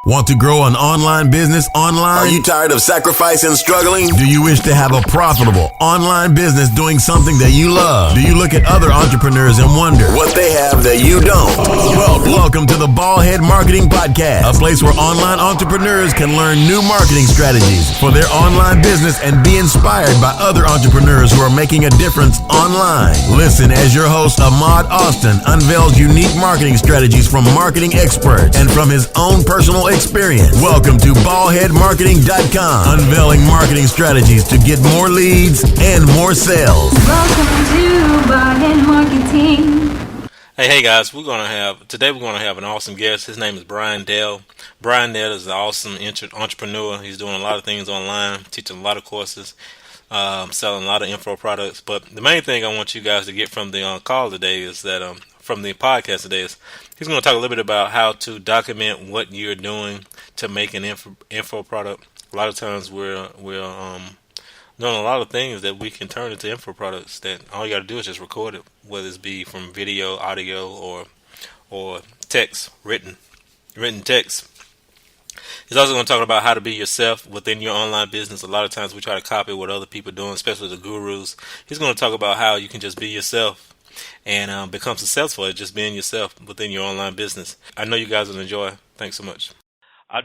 Want to grow an online business online? Are you tired of sacrifice and struggling? Do you wish to have a profitable online business doing something that you love? Do you look at other entrepreneurs and wonder what they have that you don't? Welcome to the Ballhead Marketing Podcast, a place where online entrepreneurs can learn new marketing strategies for their online business and be inspired by other entrepreneurs who are making a difference online. Listen as your host, Ahmad unveils unique marketing strategies from marketing experts and from his own personal experience. Welcome to ballheadmarketing.com, unveiling marketing strategies to get more leads and more sales. Welcome to Ballhead Marketing. Hey guys, today we're gonna have an awesome guest. His name is Brian Dale. Brian Dale is an awesome entrepreneur. He's doing a lot of things online, teaching a lot of courses, selling a lot of info products. But the main thing I want you guys to get from the call today is that from the podcast today is he's going to talk a little bit about how to document what you're doing to make an info product. A lot of times we're doing a lot of things that we can turn into info products that all you got to do is just record it, whether it be from video, audio, or text, written text. He's also going to talk about how to be yourself within your online business. A lot of times we try to copy what other people are doing, especially the gurus. He's going to talk about how you can just be yourself and become successful at just being yourself within your online business. I know you guys will enjoy. Thanks so much. I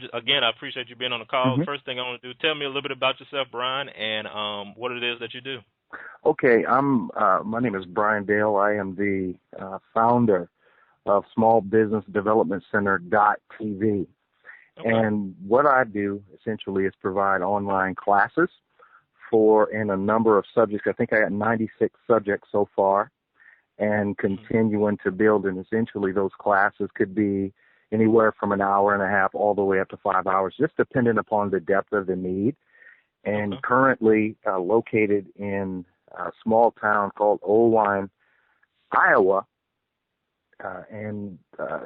appreciate you being on the call. Mm-hmm. First thing I want to do, tell me a little bit about yourself, Brian, and what it is that you do. Okay, my name is Brian Dale. I am the founder of Small Business Development Center.tv. Okay. And what I do essentially is provide online classes in a number of subjects. I think I got 96 subjects so far, and continuing to build. And essentially those classes could be anywhere from an hour and a half all the way up to 5 hours, just depending upon the depth of the need. And currently located in a small town called Oldwine, Iowa. And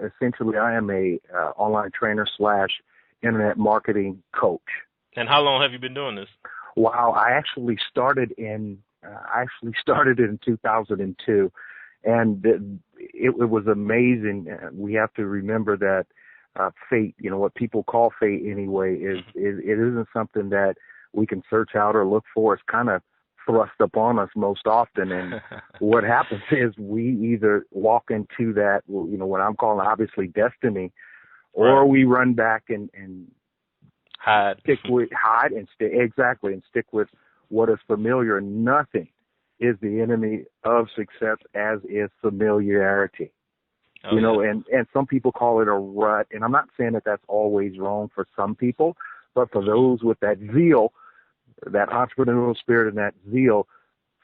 essentially I am a online trainer / internet marketing coach. And how long have you been doing this? Wow, I actually started in 2002. And it was amazing. We have to remember that fate, what people call fate anyway, it isn't something that we can search out or look for. It's kind of thrust upon us most often. And what happens is we either walk into that, what I'm calling obviously destiny, or we run back and stick with what is familiar. Nothing is the enemy of success as is familiarity. And some people call it a rut, and I'm not saying that that's always wrong for some people, but for those with that zeal, that entrepreneurial spirit and that zeal,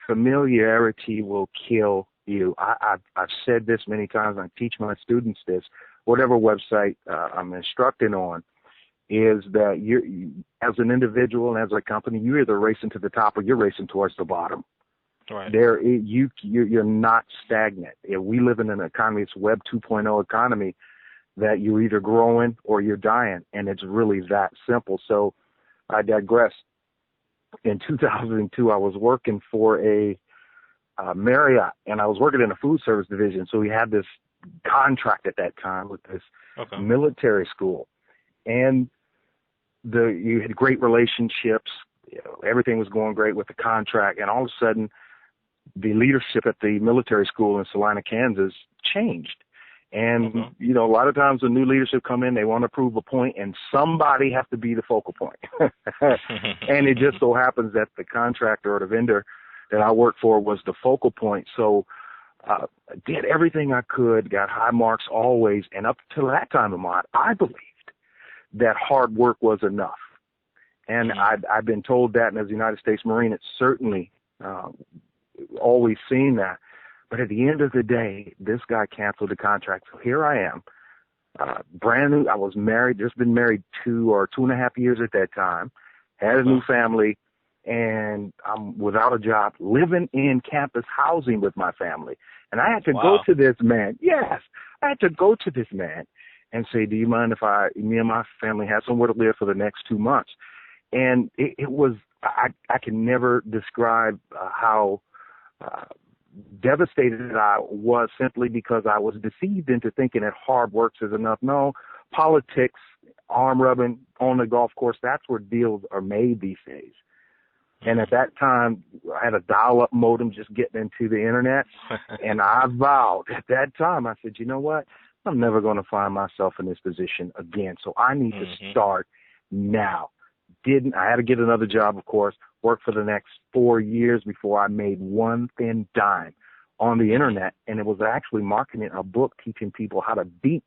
familiarity will kill you. I've said this many times. I teach my students this. Whatever website I'm instructing on, is that you, as an individual and as a company, you're either racing to the top or you're racing towards the bottom. Right. You're not stagnant. We live in an economy, it's Web 2.0 economy, that you're either growing or you're dying, and it's really that simple. So I digress. In 2002, I was working for a Marriott, and I was working in a food service division. So we had this contract at that time with this military school, and you had great relationships. Everything was going great with the contract, and all of a sudden, the leadership at the military school in Salina, Kansas changed. And, a lot of times when new leadership come in, they want to prove a point, and somebody has to be the focal point. And it just so happens that the contractor or the vendor that I worked for was the focal point. So I did everything I could, got high marks always, and up till that time, Ahmad, I believed that hard work was enough. And I've been told that, and as a United States Marine, it's certainly always seen that. But at the end of the day, this guy canceled the contract. So here I am, brand new. I was married, just been married 2 or 2.5 years at that time, had a new family, and I'm without a job, living in campus housing with my family. And I had to go to this man. Yes, I had to go to this man and say, do you mind if me and my family have somewhere to live for the next 2 months? And it was, I can never describe how devastated I was, simply because I was deceived into thinking that hard work is enough. No, politics arm rubbing on the golf course. That's where deals are made these days. And at that time, I had a dial-up modem just getting into the internet. And I vowed at that time, I said, you know what? I'm never going to find myself in this position again. So I need to start now. I had to get another job, of course, work for the next 4 years before I made one thin dime on the internet. And it was actually marketing a book teaching people how to beat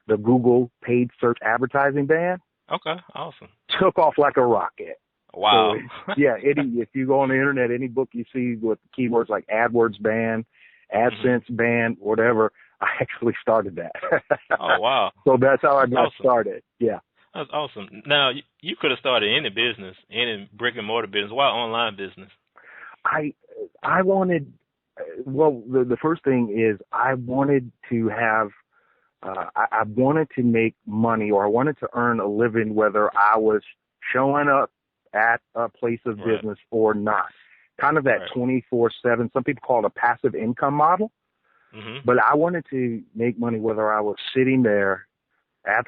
the Google paid search advertising ban. Okay, awesome. Took off like a rocket. Wow. So, yeah, if you go on the internet, any book you see with keywords like AdWords ban, AdSense ban, whatever, I actually started that. Oh, wow. So that's how I got awesome. started. Yeah. That's awesome. Now, you could have started any business, any brick and mortar business. Why online business? I wanted, well, the first thing is I wanted to have, I wanted to make money, or I wanted to earn a living whether I was showing up at a place of business or not. Kind of that 24/7, some people call it a passive income model. But I wanted to make money whether I was sitting there at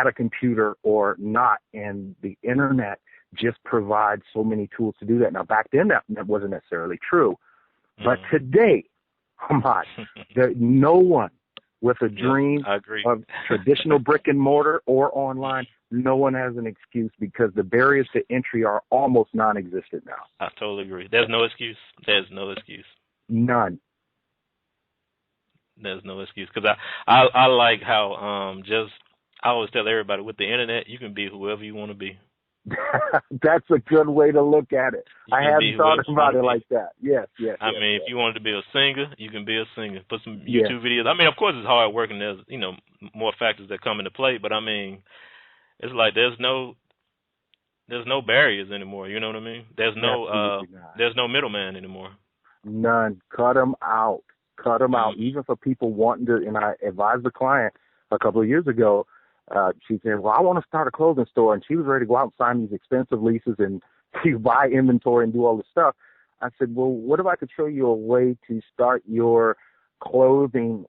a computer or not, and the internet just provides so many tools to do that. Now, back then, that wasn't necessarily true. But today, Ahmad, no one with a dream of traditional brick and mortar or online, no one has an excuse, because the barriers to entry are almost non-existent now. I totally agree. There's no excuse. There's no excuse. None. There's no excuse, because I like how I always tell everybody, with the internet you can be whoever you want to be. That's a good way to look at it. I hadn't thought about it like that. Yes. I mean, if you wanted to be a singer, you can be a singer. Put some YouTube videos. I mean, of course it's hard work, and there's more factors that come into play. But I mean, it's like there's no barriers anymore. You know what I mean? There's no middleman anymore. None. Cut them out. Cut them out. Even for people wanting to. And I advised the client a couple of years ago. She said, well, I want to start a clothing store. And she was ready to go out and sign these expensive leases and to buy inventory and do all this stuff. I said, well, what if I could show you a way to start your clothing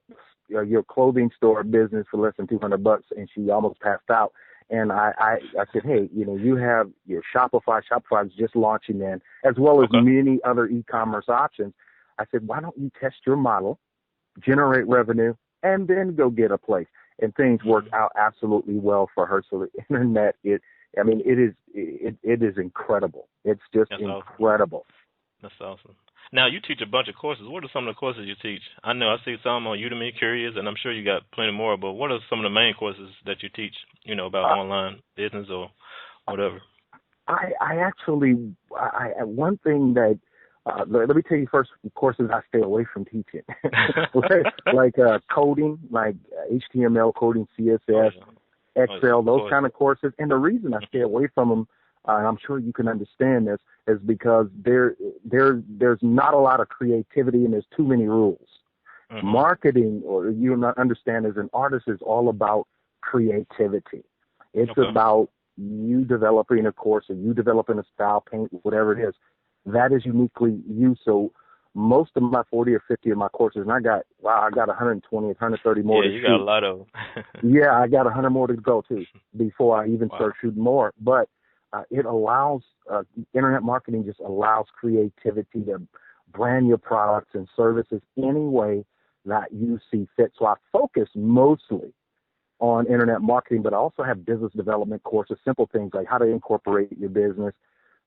store business for less than $200? And she almost passed out. And I said, hey, you have your Shopify. Shopify is just launching in, as well as many other e-commerce options. I said, why don't you test your model, generate revenue, and then go get a place? And things worked out absolutely well for her. So the internet, it is incredible. It's just incredible. That's awesome. Now, you teach a bunch of courses. What are some of the courses you teach? I know I see some on Udemy, Curious, and I'm sure you got plenty more, but what are some of the main courses that you teach, about online business or whatever? One thing that, let me tell you first, courses I stay away from teaching, like coding, like HTML coding, CSS, Excel, those kind of courses. And the reason I stay away from them, and I'm sure you can understand this, is because there's not a lot of creativity and there's too many rules. Marketing, or you not understand, as an artist, is all about creativity. It's about you developing a course, or you developing a style, paint, whatever it is. That is uniquely you. So most of my 40 or 50 of my courses, and I got 120, 130 more to shoot. Yeah, you got a lot of them. Yeah, I got 100 more to go, too, before I even start shooting more. But it allows, internet marketing just allows creativity to brand your products and services any way that you see fit. So I focus mostly on internet marketing, but I also have business development courses, simple things like how to incorporate your business.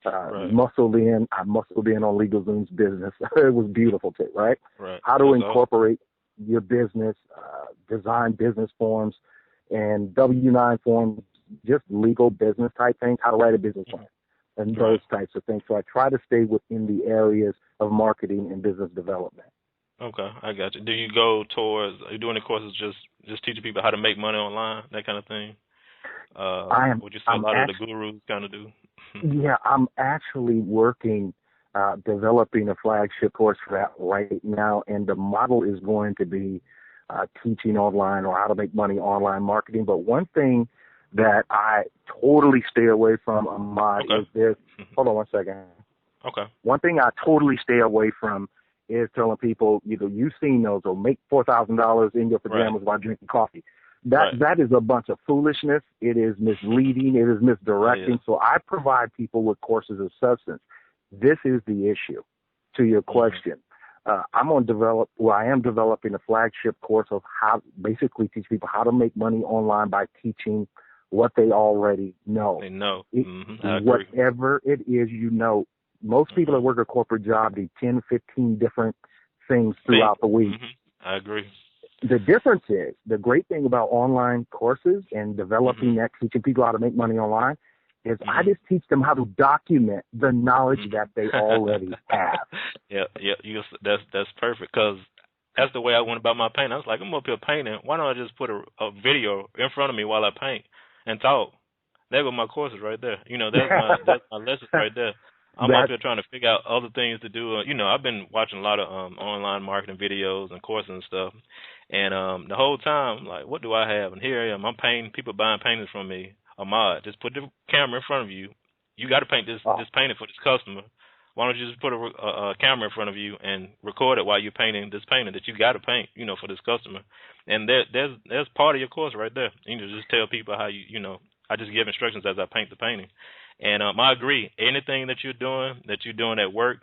I muscled in on LegalZoom's business. It was beautiful too, right? How to incorporate your business, design business forms and W-9 forms, just legal business type things, how to write a business plan, and those types of things. So I try to stay within the areas of marketing and business development. Okay, I got you. Do you go towards, are you doing the courses just teaching people how to make money online, that kind of thing? Would you say a lot of the gurus kind of do? Yeah, I'm actually working, developing a flagship course for that right now, and the model is going to be teaching online, or how to make money online marketing. But one thing that I totally stay away from, Ahmad, is this. Hold on one second. Okay. One thing I totally stay away from is telling people, you've seen those, or make $4,000 in your pajamas while drinking coffee. That is a bunch of foolishness. It is misleading. It is misdirecting. Yeah. So I provide people with courses of substance. This is the issue to your question. I am developing a flagship course of how basically teach people how to make money online by teaching what they already know. They know. Whatever it is, most people that work a corporate job do 10, 15 different things throughout the week. I agree. The difference is, the great thing about online courses and developing that, teaching people how to make money online, is I just teach them how to document the knowledge that they already have. That's perfect, because that's the way I went about my painting. I was like, I'm up here painting. Why don't I just put a video in front of me while I paint and talk? There go my courses right there. That's my lessons right there. I'm up here trying to figure out other things to do. I've been watching a lot of online marketing videos and courses and stuff. And the whole time, like, what do I have? And here I am. I'm painting. People buying paintings from me. Ahmad, just put the camera in front of you. You got to paint this painting for this customer. Why don't you just put a camera in front of you and record it while you're painting this painting that you got to paint, for this customer? And there's part of your course right there. Just tell people how I just give instructions as I paint the painting. And I agree. Anything that you're doing at work,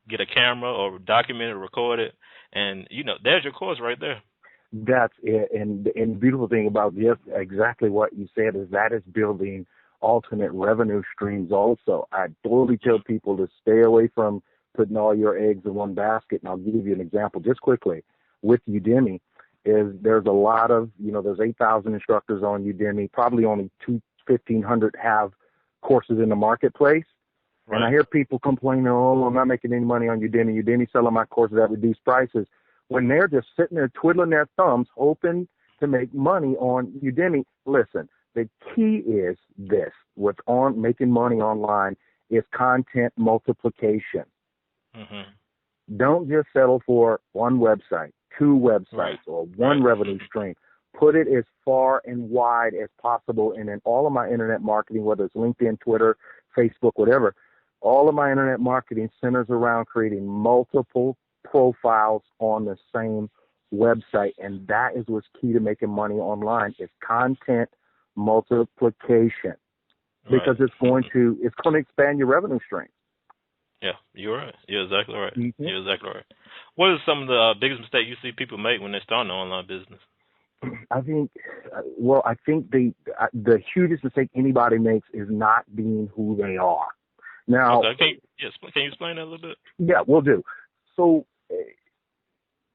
get a camera or document it, record it, and there's your course right there. That's it. And the beautiful thing about just exactly what you said is that is building alternate revenue streams also. I totally tell people to stay away from putting all your eggs in one basket. And I'll give you an example just quickly with Udemy. There's a lot of, there's 8,000 instructors on Udemy, probably only 1,500 have courses in the marketplace. Right. And I hear people complaining, I'm not making any money on Udemy. Udemy selling my courses at reduced prices, when they're just sitting there twiddling their thumbs, hoping to make money on Udemy. Listen, the key is this. What's on making money online is content multiplication. Don't just settle for one website, two websites, or one revenue stream. Put it as far and wide as possible. And in all of my internet marketing, whether it's LinkedIn, Twitter, Facebook, whatever, all of my internet marketing centers around creating multiple profiles on the same website. And that is what's key to making money online, is content multiplication, because it's going to expand your revenue stream. Yeah, you're right. You're exactly right. You're exactly right. What is some of the biggest mistakes you see people make when they start an online business? I think the hugest mistake anybody makes is not being who they are. Now, can you explain that a little bit? Yeah, we'll do. So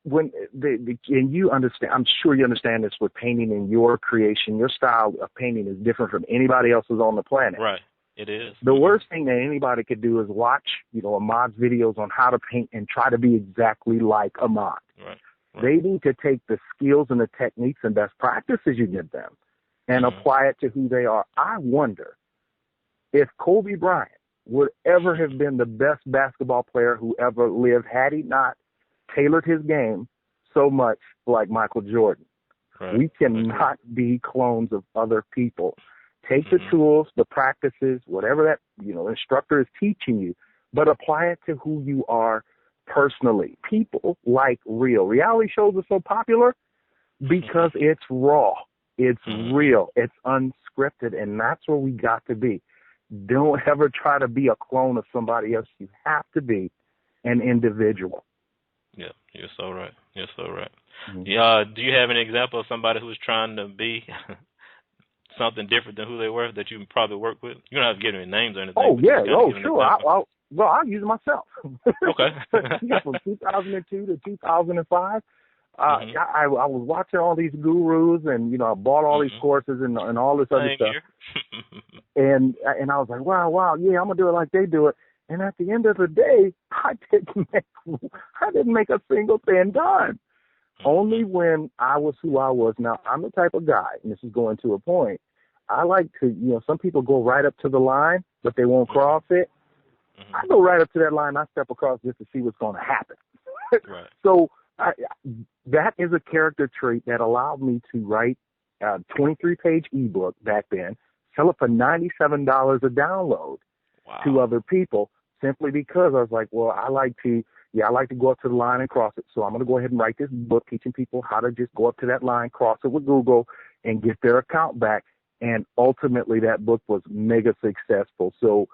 when and you understand, I'm sure you understand this with painting and your creation, your style of painting is different from anybody else's on the planet. Right. It is. The worst thing that anybody could do is watch, Ahmad's videos on how to paint and try to be exactly like Ahmad. Right. They need to take the skills and the techniques and best practices you give them and apply it to who they are. I wonder if Kobe Bryant would ever have been the best basketball player who ever lived had he not tailored his game so much like Michael Jordan. Right. We cannot be clones of other people. Take the tools, the practices, whatever that instructor is teaching you, but apply it to who you are personally. People like real. Reality shows are so popular because it's raw, it's real, it's unscripted, and that's where we got to be. Don't ever try to be a clone of somebody else. You have to be an individual. Yeah, you're so right. You're so right. Yeah. Do you have an example of somebody who's trying to be something different than who they were that you probably work with? You don't have to give any names or anything. Oh, yeah. Oh, sure. I'll use myself. Okay. From 2002 to 2005, I was watching all these gurus, and I bought all these courses and all this other stuff. and I was like, wow, yeah, I'm gonna do it like they do it. And at the end of the day, I didn't make a single thing done. Only when I was who I was. Now, I'm the type of guy, and this is going to a point, I like to, some people go right up to the line, but they won't cross it. I go right up to that line, I step across just to see what's going to happen. Right. So that is a character trait that allowed me to write a 23-page ebook back then, sell it for $97 a download to other people, simply because I was like, well, I like to, I like to go up to the line and cross it. So I'm going to go ahead and write this book teaching people how to just go up to that line, cross it with Google, and get their account back. And ultimately, that book was mega successful. So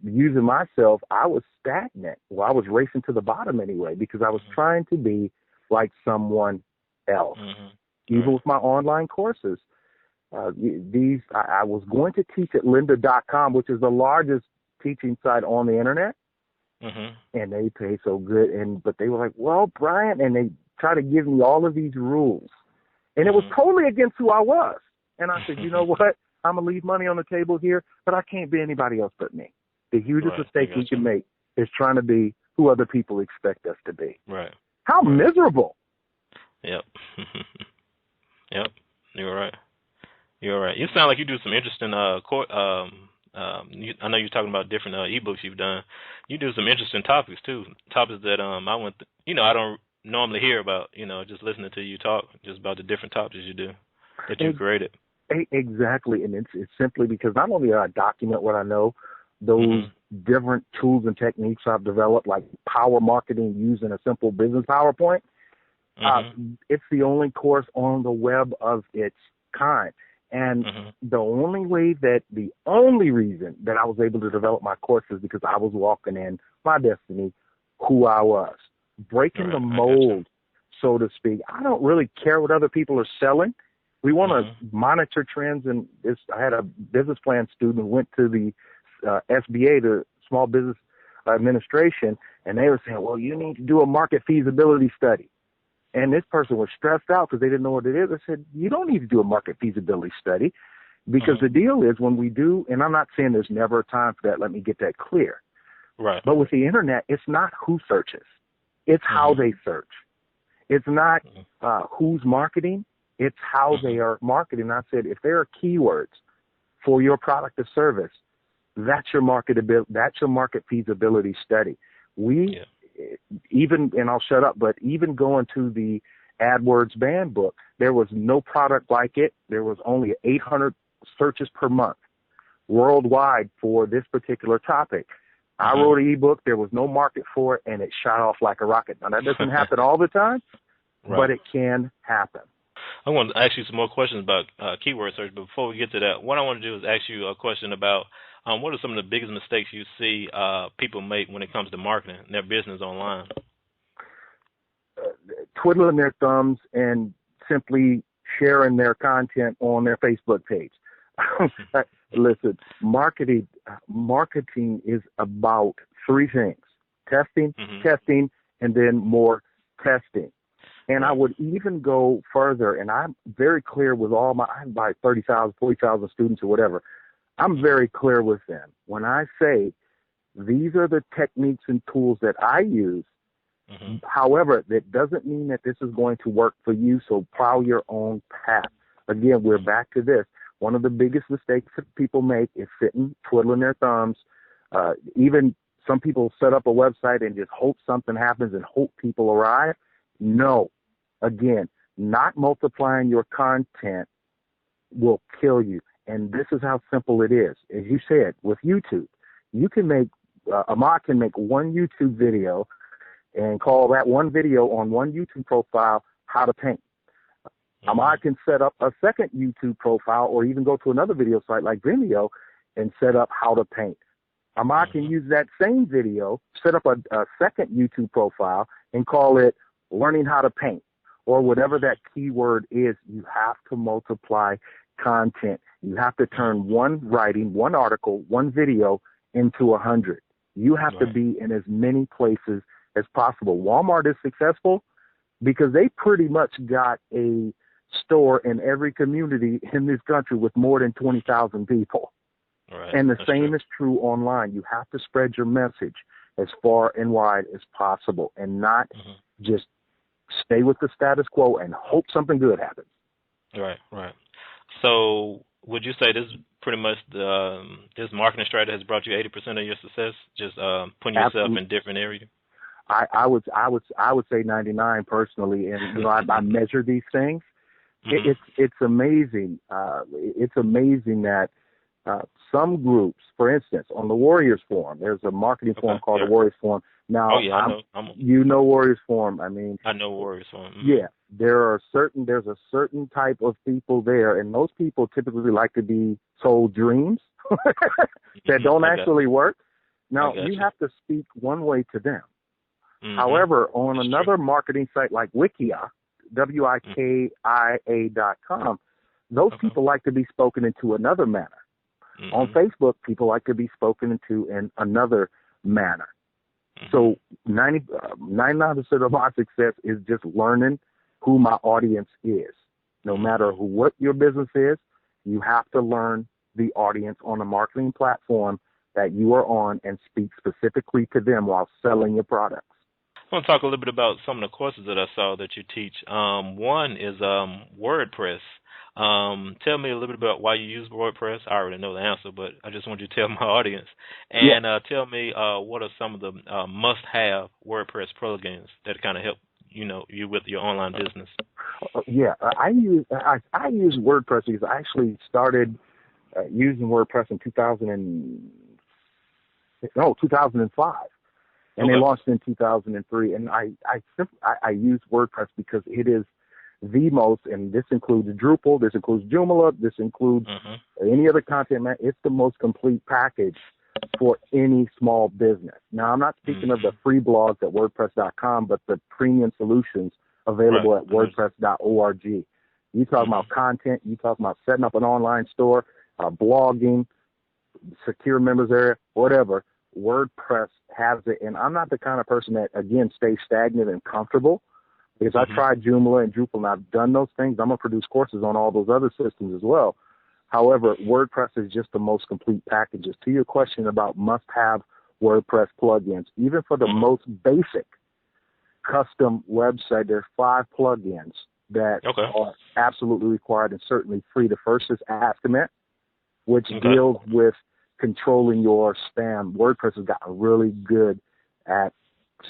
using myself, I was stagnant. Well, I was racing to the bottom anyway, because I was trying to be like someone else. Even with my online courses. I was going to teach at lynda.com, which is the largest teaching site on the internet. And they pay so good. But they were like, well, Brian, and they try to give me all of these rules. And it was totally against who I was. And I said, you know what? I'm going to leave money on the table here, but I can't be anybody else but me. The hugest mistake we can make is trying to be who other people expect us to be. Right. How miserable. Yep. Yep. You're right. You're right. You sound like you do some interesting I know you're talking about different ebooks you've done. You do some interesting topics too. Topics that I don't normally hear about. Just listening to you talk, just about the different topics you do that you created. Exactly, and it's simply because not only do I document what I know, those different tools and techniques I've developed, like power marketing using a simple business PowerPoint. It's the only course on the web of its kind. And the only reason that I was able to develop my course is because I was walking in my destiny, who I was, breaking the mold, so to speak. I don't really care what other people are selling. We want to monitor trends. And I had a business plan student who went to the SBA, the Small Business Administration, and they were saying, well, you need to do a market feasibility study. And this person was stressed out because they didn't know what it is. I said, you don't need to do a market feasibility study, because the deal is when we do, and I'm not saying there's never a time for that. Let me get that clear. Right. But with the internet, it's not who searches. It's how they search. It's not who's marketing. It's how they are marketing. I said, if there are keywords for your product or service, that's your market feasibility study. Even, and I'll shut up, but even going to the AdWords ban book, there was no product like it. There was only 800 searches per month worldwide for this particular topic. I wrote an ebook. There was no market for it, and it shot off like a rocket. Now, that doesn't happen all the time, but it can happen. I want to ask you some more questions about keyword search, but before we get to that, what I want to do is ask you a question about what are some of the biggest mistakes you see people make when it comes to marketing their business online? Twiddling their thumbs and simply sharing their content on their Facebook page. Listen, marketing is about three things: testing, and then more testing. And I would even go further, and I'm very clear with I have about 30,000, 40,000 students or whatever. I'm very clear with them. When I say these are the techniques and tools that I use, however, that doesn't mean that this is going to work for you, so plow your own path. Again, we're back to this. One of the biggest mistakes that people make is sitting, twiddling their thumbs. Even some people set up a website and just hope something happens and hope people arrive. No. Again, not multiplying your content will kill you. And this is how simple it is. As you said, with YouTube, you can make, Ahmad can make one YouTube video and call that one video on one YouTube profile how to paint. Ahmad can set up a second YouTube profile or even go to another video site like Vimeo and set up how to paint. Ahmad can use that same video, set up a second YouTube profile and call it learning how to paint or whatever that keyword is. You have to multiply content. You have to turn one writing, one article, one video into 100. You have to be in as many places as possible. Walmart is successful because they pretty much got a store in every community in this country with more than 20,000 people. Right. And the same is true online. You have to spread your message as far and wide as possible and not just stay with the status quo and hope something good happens. Right. So would you say this pretty much this marketing strategy has brought you 80% of your success? Just putting yourself in different areas. I would say 99 personally, and I measure these things. It's amazing. It's amazing that some groups, for instance, on the Warriors Forum, there's a marketing forum called the Warriors Forum. Now, Oh yeah, I know. you know Warriors Forum. I mean, I know Warriors Forum. yeah, there's a certain type of people there, and those people typically like to be sold dreams that don't actually work. Now, you have to speak one way to them. However, on another marketing site like Wikia, WIKIA.com, those people like to be spoken into another manner. On Facebook, people like to be spoken into in another manner. So 99% of my success is just learning who my audience is. No matter what your business is, you have to learn the audience on a marketing platform that you are on and speak specifically to them while selling your products. I want to talk a little bit about some of the courses that I saw that you teach. One is WordPress. Tell me a little bit about why you use WordPress. I already know the answer, but I just want you to tell my audience. And tell me what are some of the must-have WordPress plugins that kind of help you with your online business. I use WordPress because I actually started using WordPress in 2005. And they launched in 2003, and I use WordPress because it is the most, and this includes Drupal, this includes Joomla, this includes any other content. It's the most complete package for any small business. Now, I'm not speaking of the free blogs at WordPress.com, but the premium solutions available at WordPress.org. You talk about content, you talk about setting up an online store, blogging, secure members area, whatever. WordPress has it, and I'm not the kind of person that, again, stays stagnant and comfortable, because I tried Joomla and Drupal, and I've done those things. I'm going to produce courses on all those other systems as well. However, WordPress is just the most complete packages. To your question about must-have WordPress plugins, even for the most basic custom website, there's 5 plugins that are absolutely required and certainly free. The first is Estimate, which deals with controlling your spam. WordPress has gotten really good at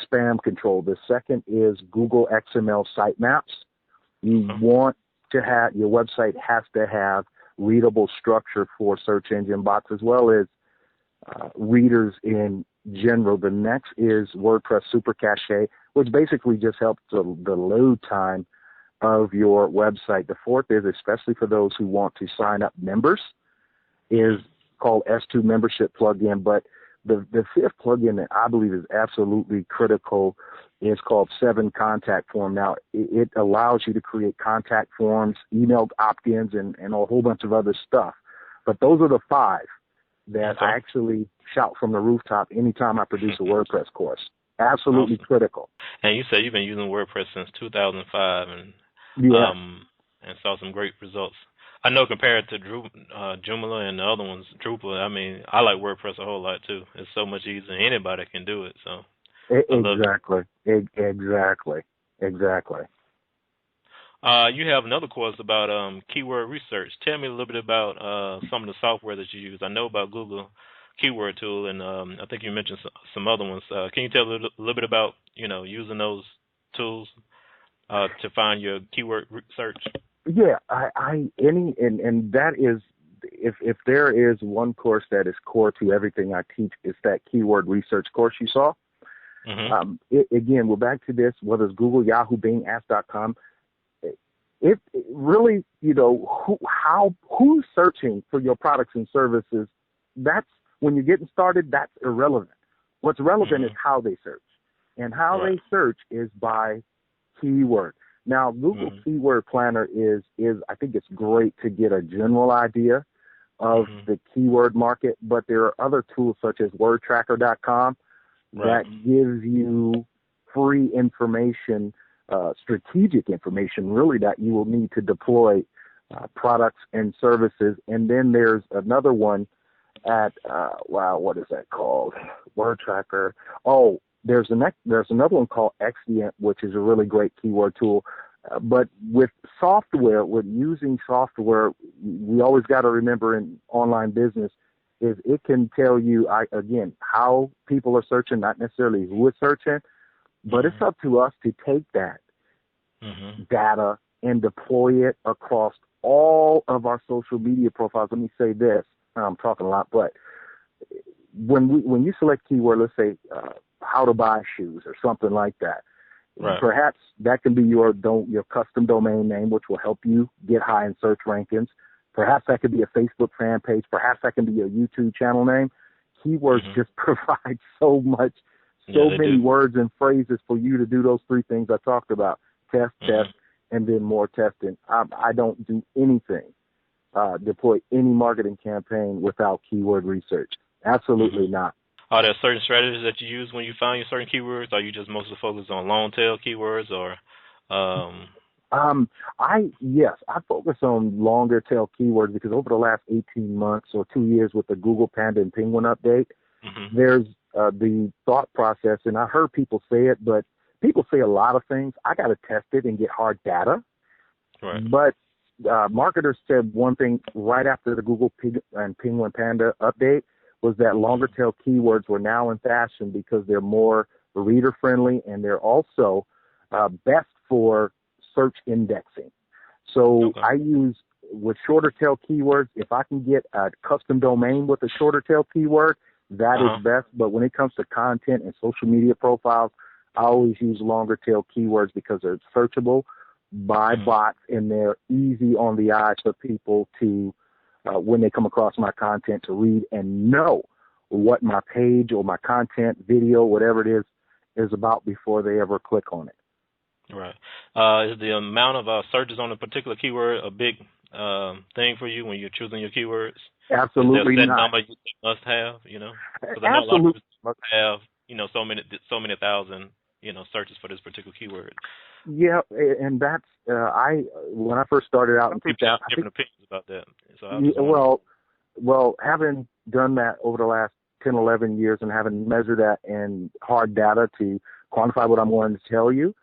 spam control. The second is Google XML sitemaps. You want to have, your website has to have readable structure for search engine bots as well as readers in general. The next is WordPress Super Cache, which basically just helps the load time of your website. The fourth is, especially for those who want to sign up members, is called S2 membership plugin. But the fifth plugin that I believe is absolutely critical is called 7 Contact Form. Now, it allows you to create contact forms, emailed opt-ins, and a whole bunch of other stuff. But those are the 5 that I actually shout from the rooftop anytime I produce a WordPress course. Absolutely critical. And you said you've been using WordPress since 2005 and saw some great results. I know compared to Joomla and the other ones, Drupal, I mean, I like WordPress a whole lot too. It's so much easier. Anybody can do it. So Exactly. You have another course about keyword research. Tell me a little bit about some of the software that you use. I know about Google Keyword Tool, and I think you mentioned some other ones. Can you tell a little bit about using those tools to find your keyword search? Yeah, and that is, if there is one course that is core to everything I teach, it's that keyword research course you saw. Again, we're back to this, whether it's Google, Yahoo, Bing, Ask.com. It really, who's searching for your products and services, that's, when you're getting started, that's irrelevant. What's relevant is how they search. And how they search is by keyword. Now, Google Keyword Planner is I think it's great to get a general idea of the keyword market, but there are other tools such as wordtracker.com that gives you free information, strategic information, really, that you will need to deploy products and services. And then there's another one at, what is that called? WordTracker. Oh, there's another one called Exient, which is a really great keyword tool. But with software, with using software, we always got to remember in online business is it can tell you, again, how people are searching, not necessarily who is searching, but it's up to us to take that data and deploy it across all of our social media profiles. Let me say this. I'm talking a lot, but when you select keyword, let's say how to buy shoes or something like that. Right. Perhaps that can be your custom domain name, which will help you get high in search rankings. Perhaps that could be a Facebook fan page. Perhaps that can be your YouTube channel name. Keywords just provide so many words and phrases for you to do those three things I talked about. Test, and then more testing. I don't do anything, deploy any marketing campaign without keyword research. Absolutely not. Are there certain strategies that you use when you find your certain keywords? Are you just mostly focused on long tail keywords, or? I focus on longer tail keywords because over the last 18 months or 2 years with the Google Panda and Penguin update, there's the thought process, and I heard people say it, but people say a lot of things. I got to test it and get hard data. Right. But marketers said one thing right after the Google and Penguin Panda update was that longer tail keywords were now in fashion because they're more reader friendly and they're also best for search indexing. So I use with shorter tail keywords, if I can get a custom domain with a shorter tail keyword, that is best. But when it comes to content and social media profiles, I always use longer tail keywords because they're searchable by bots and they're easy on the eyes for people to, when they come across my content, to read and know what my page or my content, video, whatever it is about before they ever click on it. Right. Is the amount of searches on a particular keyword a big thing for you when you're choosing your keywords? Absolutely is there a set not. number you must have, Because I know a lot of people must have, so many thousand, searches for this particular keyword. Yeah, and that's when I first started out in 2000. Have different opinions about that. So well, having done that over the last 10, 11 years and having measured that in hard data to quantify what I'm going to tell you,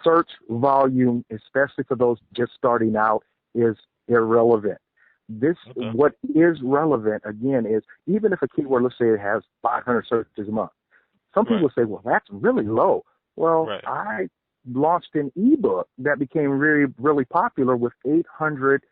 search volume, especially for those just starting out, is irrelevant. What is relevant, again, is even if a keyword, let's say it has 500 searches a month, some people say, well, that's really low. Well, I launched an ebook that became really, really popular with 800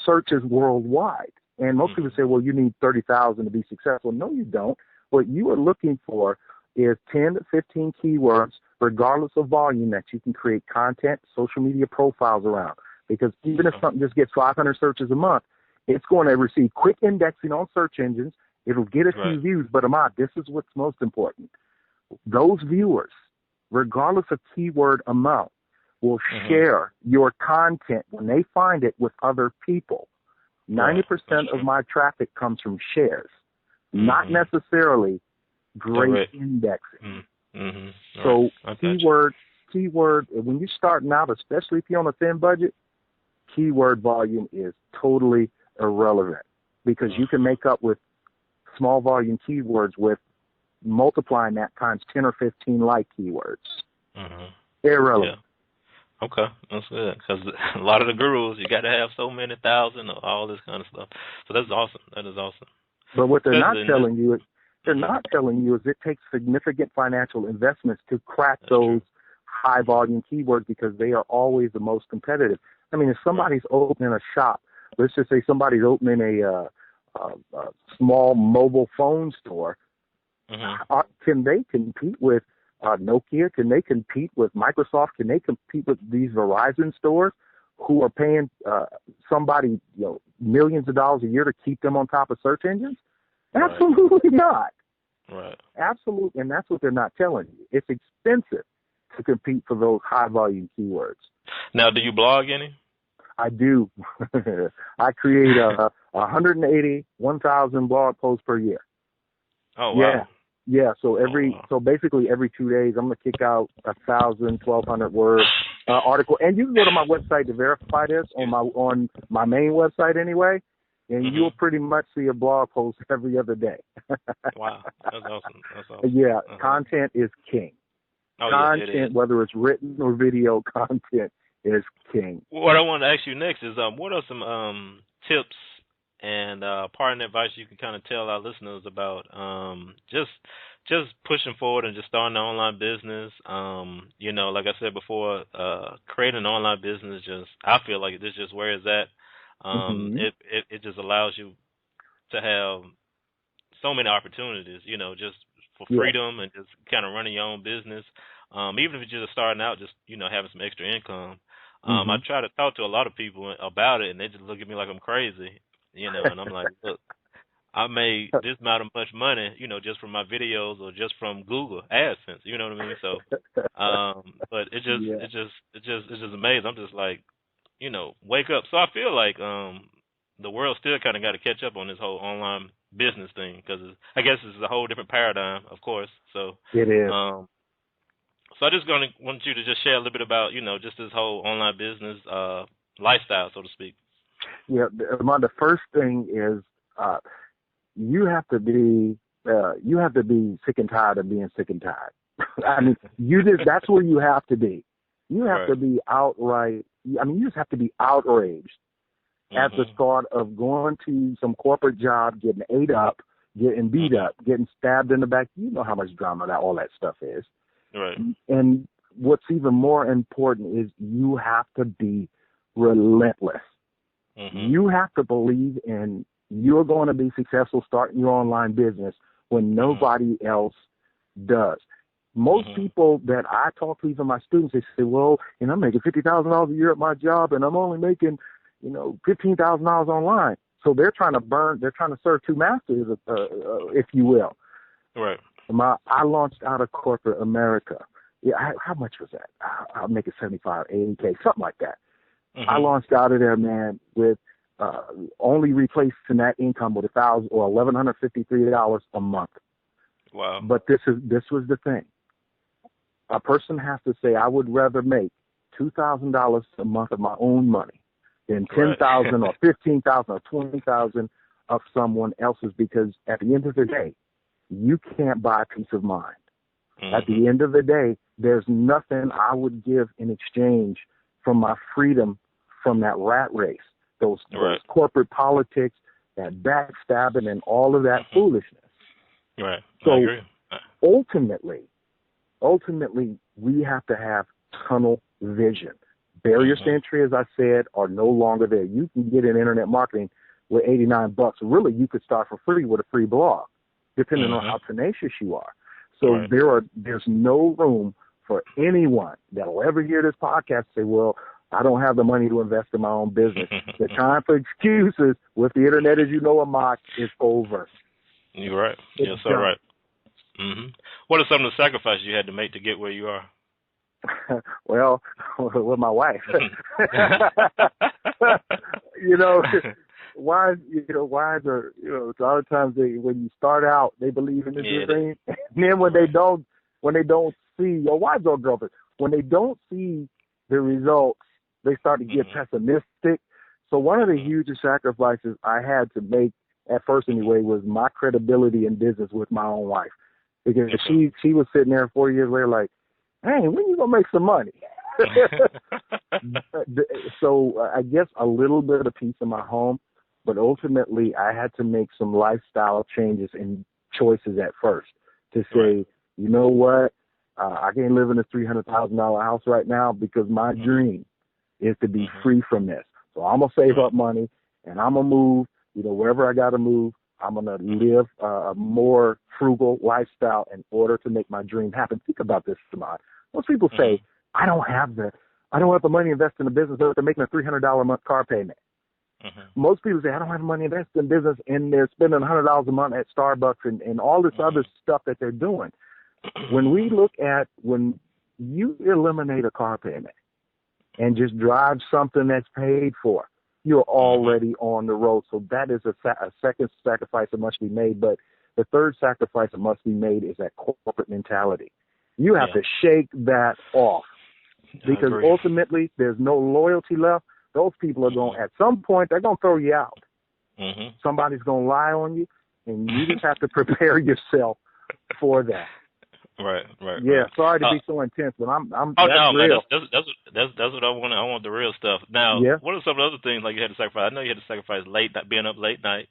searches worldwide. And most people say, well, you need 30,000 to be successful. No, you don't. What you are looking for is 10 to 15 keywords, regardless of volume, that you can create content, social media profiles around. Because even if something just gets 500 searches a month, it's going to receive quick indexing on search engines. It'll get a few views, but Ahmad, this is what's most important. Those viewers, regardless of keyword amount, will share your content when they find it with other people. 90% of my traffic comes from shares, not necessarily great indexing. So keyword, when you're starting out, especially if you're on a thin budget, keyword volume is totally irrelevant because you can make up with small volume keywords with multiplying that times 10 or 15 like keywords. Irrelevant. Yeah. Okay, that's good, because a lot of the gurus, you got to have so many thousand of all this kind of stuff. So that's awesome. That is awesome. But what they're not telling you is it takes significant financial investments to crack those high volume keywords because they are always the most competitive. I mean, if somebody's opening a shop, let's just say somebody's opening a small mobile phone store, can they compete with Nokia? Can they compete with Microsoft? Can they compete with these Verizon stores who are paying somebody millions of dollars a year to keep them on top of search engines? Absolutely not. Right. Absolutely, and that's what they're not telling you. It's expensive to compete for those high volume keywords. Now, do you blog any? I do. I create 180,000 blog posts per year. Oh wow. Yeah, so basically every 2 days, I'm going to kick out 1,000, 1,200 word article. And you can go to my website to verify this on my main website anyway, and you'll pretty much see a blog post every other day. Wow, that's awesome. Yeah, content is king. Content, whether it's written or video, content is king. What I want to ask you next is, what are some tips and parting advice you can kind of tell our listeners about just pushing forward and just starting an online business? Like I said before, creating an online business I feel like this is just where it's at. It just allows you to have so many opportunities, just for Yeah. freedom and just kind of running your own business. Even if you're just starting out, just having some extra income. I Hmm. try to talk to a lot of people about it, and they just look at me like I'm crazy, and I'm like, look, I made this amount of much money, just from my videos or just from Google AdSense. You know what I mean? So, but Yeah. it's just amazing. I'm just like, wake up. So I feel like the world still kind of got to catch up on this whole online business thing because I guess it's a whole different paradigm, of course. So, It is. um, so I just gonna want you to just share a little bit about, just this whole online business lifestyle, so to speak. Yeah. The first thing is uh, you have to be sick and tired of being sick and tired. I mean, that's where you have to be. You have Right. to be outright. I mean, you just have to be outraged at the Mhm. thought of going to some corporate job, getting ate up, getting beat Mhm. up, getting stabbed in the back. You know how much drama all that stuff is. Right. And what's even more important is you have to be relentless. Mhm. You have to believe in you're going to be successful starting your online business when Mhm. nobody else does. Most Mhm. people that I talk to, even my students, they say, well, I'm making $50,000 a year at my job and I'm only making, $15,000 online. So they're trying to serve two masters, if you will. Right. I launched out of corporate America. Yeah, how much was that? I'll make it 75, 80K, something like that. I Mhm. launched out of there, man, with only replacing that income with $1,153 a month. Wow. But this was the thing. A person has to say, I would rather make $2,000 a month of my own money than Right. 10,000 or 15,000 or 20,000 of someone else's. Because at the end of the day, you can't buy peace of mind. At Mhm. the end of the day, there's nothing I would give in exchange for my freedom from that rat race, those Right. corporate politics, that backstabbing, and all of that Mhm. foolishness. Right. I So agree. ultimately, we have to have tunnel vision. Barriers to Mhm. entry, as I said, are no longer there. You can get in internet marketing with $89. Really, you could start for free with a free blog, depending on Mhm. how tenacious you are. So Right. there's no room for anyone that'll ever hear this podcast say, well, I don't have the money to invest in my own business. The time for excuses with the internet, as you know, Ahmad, is over. You're right. It's Yes, sir. done. Right. Mhm. What are some of the sacrifices you had to make to get where you are? Well, with my wife. Mhm. you know, wives are, a lot of times when you start out, they believe in the Yeah. dream. And then Right. when they don't see, your wives or girlfriends, when they don't see the results, they start to get Mhm. pessimistic. So one of the Mhm. hugest sacrifices I had to make at first Mhm. anyway was my credibility in business with my own wife. Because Okay. she was sitting there 4 years later like, hey, when you gonna make some money? So I guess a little bit of peace in my home, but ultimately I had to make some lifestyle changes and choices at first to Right. say, you know what, I can't live in a $300,000 house right now because my Mhm. dream is to be Mhm. free from this. So I'm gonna save Right. up money and I'm gonna move. Wherever I gotta move, I'm gonna Mhm. live a more frugal lifestyle in order to make my dream happen. Think about this, Samad. Most people say, Mhm. I don't have the money invested in a business, but they're making a $300 a month car payment. Mhm. Most people say, I don't have money invested in business, and they're spending $100 a month at Starbucks and all this other stuff that they're doing. When you eliminate a car payment and just drive something that's paid for, you're Mhm. already on the road. So that is a second sacrifice that must be made. But the third sacrifice that must be made is that corporate mentality. You have Yeah. to shake that off I because agree. ultimately there's no loyalty left. Those people are Mhm. going, at some point, they're going to throw you out. Mhm. Somebody's going to lie on you, and you just have to prepare yourself for that. Right. Right. Yeah, Right. sorry to Uh, be so intense, but Oh that's no, man, real. that's what I want. I want the real stuff. Now, Yeah. what are some of the other things like you had to sacrifice? I know you had to sacrifice being up late night,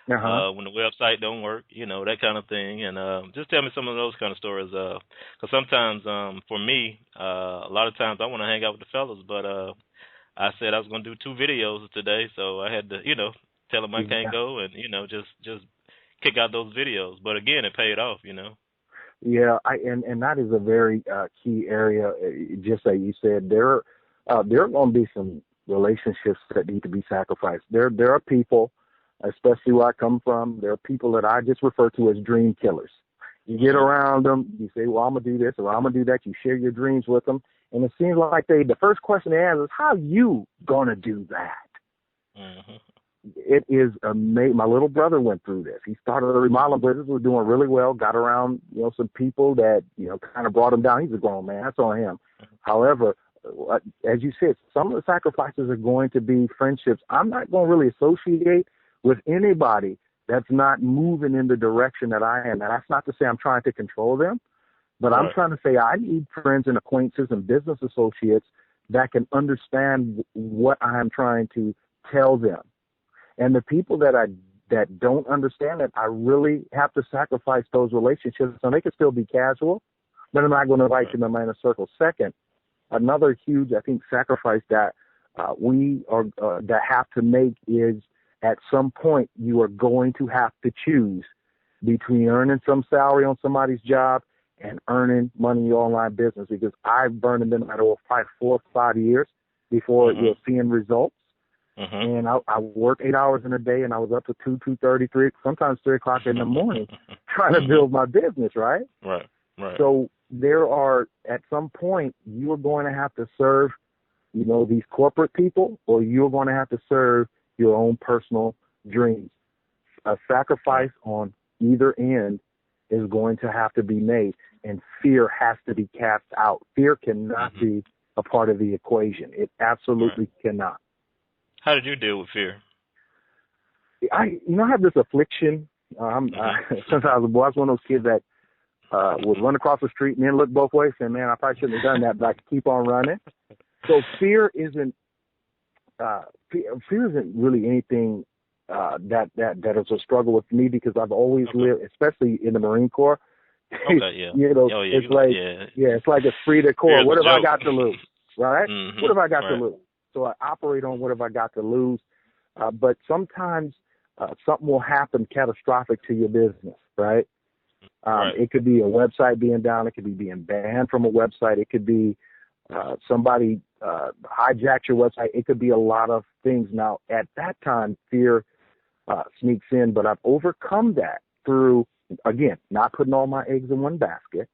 Uh-huh. when the website don't work, that kind of thing. And just tell me some of those kind of stories. Because sometimes, for me, a lot of times I want to hang out with the fellas, but I said I was going to do 2 videos today, so I had to, tell them I can't Yeah. go, and just kick out those videos. But again, it paid off, you know. Yeah, and that is a very key area. Just like you said, there are going to be some relationships that need to be sacrificed. There are people, especially where I come from. There are people that I just refer to as dream killers. You get around them, you say, "Well, I'm gonna do this," or "I'm gonna do that." You share your dreams with them, and it seems like the first question they ask is, "How you gonna do that?" Mm-hmm. It is amazing. My little brother went through this. He started a remodeling business, was doing really well, got around, some people that, kind of brought him down. He's a grown man. That's on him. However, as you said, some of the sacrifices are going to be friendships. I'm not going to really associate with anybody that's not moving in the direction that I am. And that's not to say I'm trying to control them, but I'm trying to say I need friends and acquaintances and business associates that can understand what I'm trying to tell them. And the people that don't understand it, I really have to sacrifice those relationships. So they can still be casual, but I'm not going to invite them in my inner circle. Second, another huge, I think, sacrifice that we are that have to make is at some point you are going to have to choose between earning some salary on somebody's job and earning money in your online business. Because I've burned them in over 4 or 5 years before you're seeing results. And I worked 8 hours in a day, and I was up to 2:30, 3, sometimes 3 o'clock in the morning trying to build my business, right? Right. So there are, at some point, you are going to have to serve, these corporate people, or you're going to have to serve your own personal dreams. A sacrifice on either end is going to have to be made, and fear has to be cast out. Fear cannot be a part of the equation. It absolutely cannot. How did you deal with fear? I have this affliction. Since I was a boy, I was one of those kids that would run across the street and then look both ways and, man, I probably shouldn't have done that, but I could keep on running. So fear isn't really anything that is a struggle with me, because I've always lived, especially in the Marine Corps. It's like a free to core. What have I got to lose, right? What have I got to lose? So I operate on what have I got to lose. But sometimes something will happen catastrophic to your business, right? It could be a website being down. It could be being banned from a website. It could be somebody hijacked your website. It could be a lot of things. Now, at that time, fear sneaks in, but I've overcome that through, again, not putting all my eggs in one basket,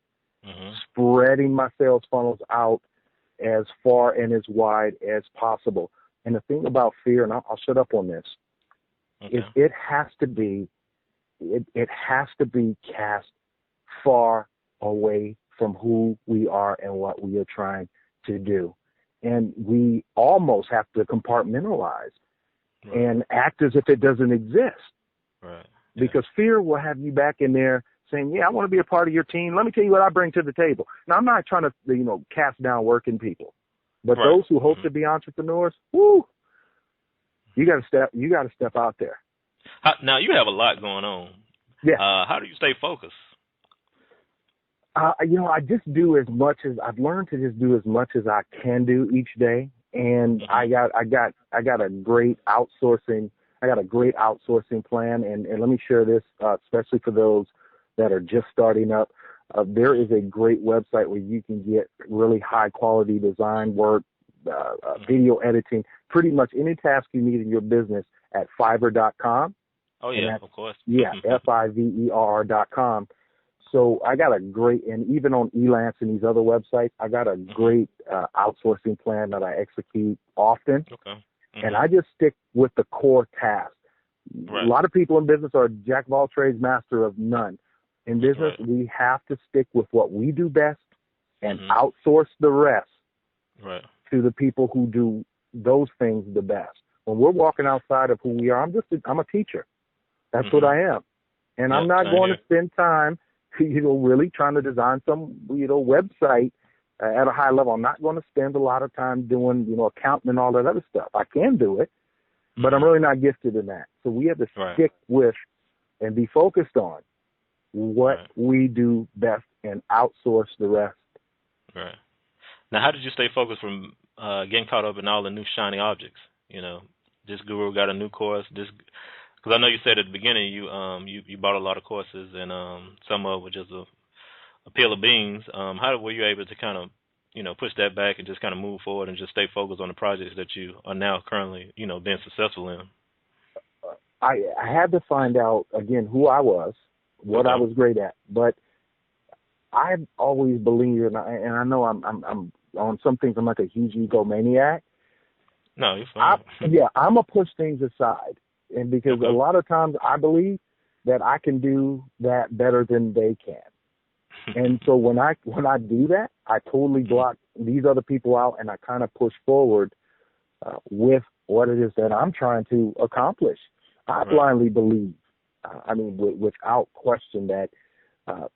spreading my sales funnels out as far and as wide as possible. And the thing about fear, and I'll shut up on this, is it has to be cast far away from who we are and what we are trying to do. And we almost have to compartmentalize and act as if it doesn't exist. Because fear will have you back in there saying, yeah, I want to be a part of your team. Let me tell you what I bring to the table. Now, I'm not trying to, cast down working people, but those who hope to be entrepreneurs, you got to step out there. Now, you have a lot going on. Yeah. How do you stay focused? I just do as much as I've learned to just do as much as I can do each day. And I got a great outsourcing plan. And let me share this, especially for those that are just starting up. There is a great website where you can get really high quality design work, video editing, pretty much any task you need in your business at Fiverr.com. Oh, yeah, of course. Yeah, Fiverr.com. So I got a great, and even on Elance and these other websites, I got a great outsourcing plan that I execute often. And I just stick with the core task. A lot of people in business are jack of all trades, master of none. In business, we have to stick with what we do best and outsource the rest to the people who do those things the best. When we're walking outside of who we are, I'm a teacher. That's what I am. And I'm not going to spend time, really trying to design some, website at a high level. I'm not going to spend a lot of time doing, accounting and all that other stuff. I can do it, but I'm really not gifted in that. So we have to stick with and be focused on what we do best and outsource the rest. Now, how did you stay focused from getting caught up in all the new shiny objects? This guru got a new course. Because Because I know you said at the beginning you bought a lot of courses, and some of it was just a pile of beans. How were you able to kind of push that back and just kind of move forward and just stay focused on the projects that you are now currently being successful in? I had to find out again who I was, what I was great at, but I've always believed, and I know I'm on some things I'm like a huge egomaniac. No, you're fine. I'm gonna push things aside, and because a lot of times I believe that I can do that better than they can. And so when I do that, I totally block these other people out, and I kind of push forward with what it is that I'm trying to accomplish. I blindly believe, without question, that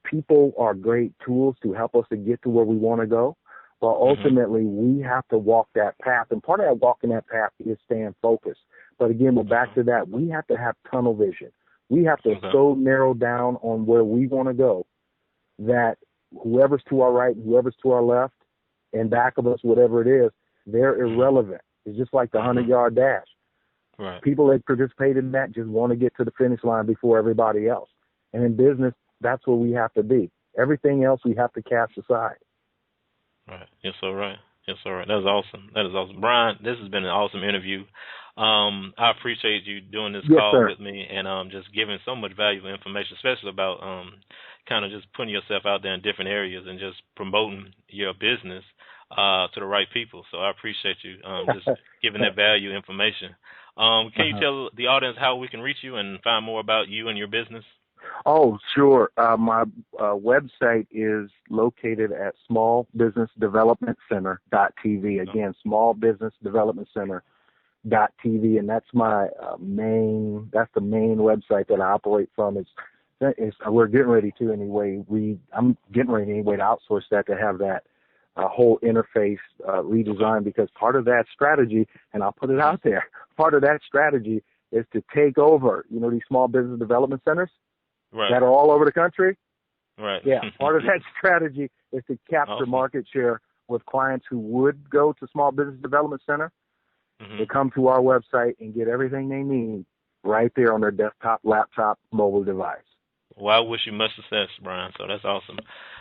people are great tools to help us to get to where we want to go. But ultimately, we have to walk that path, and part of that walking that path is staying focused. But again, we're back to that. We have to have tunnel vision. We have to so narrow down on where we want to go that whoever's to our right, whoever's to our left, and back of us, whatever it is, they're irrelevant. It's just like the 100-yard dash. Right. People that participate in that just want to get to the finish line before everybody else. And in business, that's where we have to be. Everything else we have to cast aside. Right. Yes, all right. Yes, all right. That is awesome. That is awesome. Brian, this has been an awesome interview. I appreciate you doing this call with me and just giving so much valuable information, especially about kind of just putting yourself out there in different areas and just promoting your business to the right people. So I appreciate you just giving that value information. Can you tell the audience how we can reach you and find more about you and your business? Oh, sure. My website is located at smallbusinessdevelopmentcenter.tv. Again, smallbusinessdevelopmentcenter.tv, and that's my that's the main website that I operate from. We're getting ready to anyway. I'm getting ready anyway to outsource that to have that whole interface redesigned, because part of that strategy, and I'll put it out there, part of that strategy is to take over, these small business development centers that are all over the country. Right. Yeah. Part of that strategy is to capture market share with clients who would go to Small Business Development Center to come to our website and get everything they need right there on their desktop, laptop, mobile device. Well, I wish you much success, Brian. So that's awesome.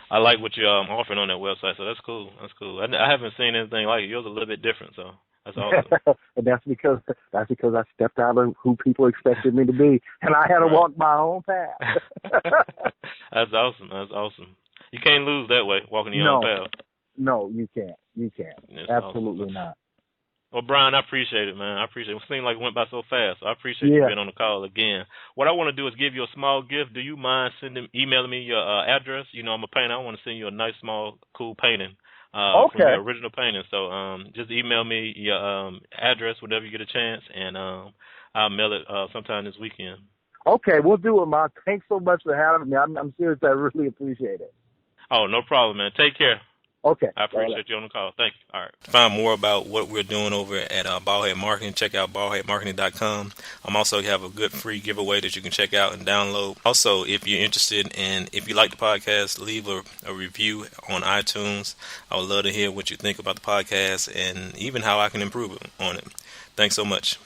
I like what you're offering on that website. So that's cool. That's cool. I haven't seen anything like it. Yours is a little bit different. So that's awesome. And that's because I stepped out of who people expected me to be, and I had to walk my own path. That's awesome. That's awesome. You can't lose that way, walking your own path. No, you can't. You can't. That's Absolutely awesome. not. Well, Brian, I appreciate it, man. I appreciate it. It seemed like it went by so fast. So I appreciate you being on the call again. What I want to do is give you a small gift. Do you mind emailing me your address? I'm a painter. I want to send you a nice, small, cool painting from your original painting. So just email me your address whenever you get a chance, and I'll mail it sometime this weekend. Okay, we'll do it, Mark. Thanks so much for having me. I'm serious. I really appreciate it. Oh, no problem, man. Take care. Okay. I appreciate you on the call. Thank you. All right. To find more about what we're doing over at Ballhead Marketing, check out ballheadmarketing.com. I'm also have a good free giveaway that you can check out and download. Also, if you're interested and if you like the podcast, leave a review on iTunes. I would love to hear what you think about the podcast and even how I can improve on it. Thanks so much.